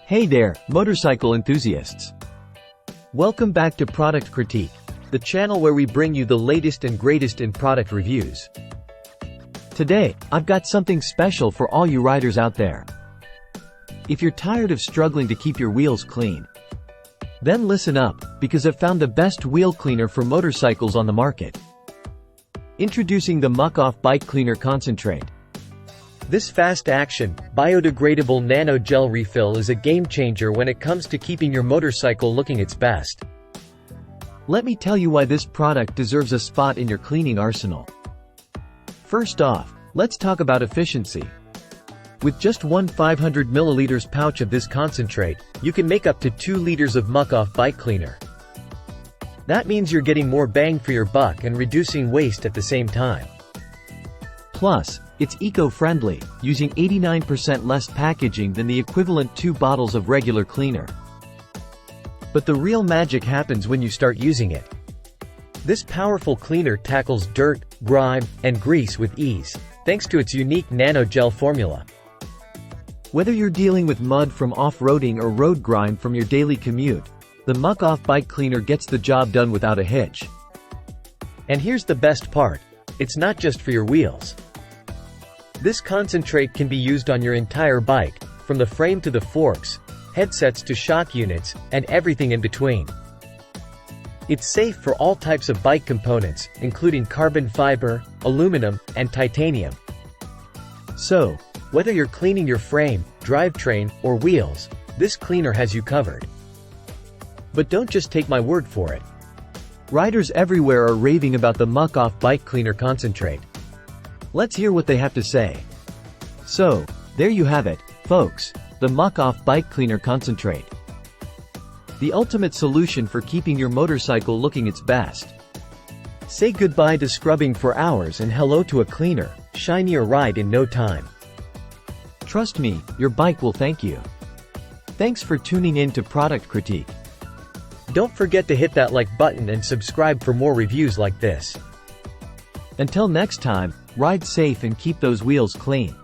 Hey there, motorcycle enthusiasts. Welcome back to Product Critique, the channel where we bring you the latest and greatest in product reviews. Today, I've got something special for all you riders out there. If you're tired of struggling to keep your wheels clean, then listen up, because I've found the best wheel cleaner for motorcycles on the market. Introducing the Muck-Off Bike Cleaner Concentrate. This fast-action, biodegradable nano gel refill is a game-changer when it comes to keeping your motorcycle looking its best. Let me tell you why this product deserves a spot in your cleaning arsenal. First off, let's talk about efficiency. With just one 500 ml pouch of this concentrate, you can make up to 2 liters of Muck-Off Bike Cleaner. That means you're getting more bang for your buck and reducing waste at the same time. Plus, it's eco-friendly, using 89% less packaging than the equivalent 2 bottles of regular cleaner. But the real magic happens when you start using it. This powerful cleaner tackles dirt, grime, and grease with ease, thanks to its unique nano gel formula. Whether you're dealing with mud from off-roading or road grime from your daily commute, the Muck-Off Bike Cleaner gets the job done without a hitch. And here's the best part, it's not just for your wheels. This concentrate can be used on your entire bike, from the frame to the forks, headsets to shock units, and everything in between. It's safe for all types of bike components, including carbon fiber, aluminum, and titanium. So, whether you're cleaning your frame, drivetrain, or wheels, this cleaner has you covered. But don't just take my word for it. Riders everywhere are raving about the Muck-Off Bike Cleaner Concentrate. Let's hear what they have to say. So, there you have it, folks, the Muck-Off Bike Cleaner Concentrate. The ultimate solution for keeping your motorcycle looking its best. Say goodbye to scrubbing for hours and hello to a cleaner, shinier ride in no time. Trust me, your bike will thank you. Thanks for tuning in to Product Critique. Don't forget to hit that like button and subscribe for more reviews like this. Until next time, ride safe and keep those wheels clean.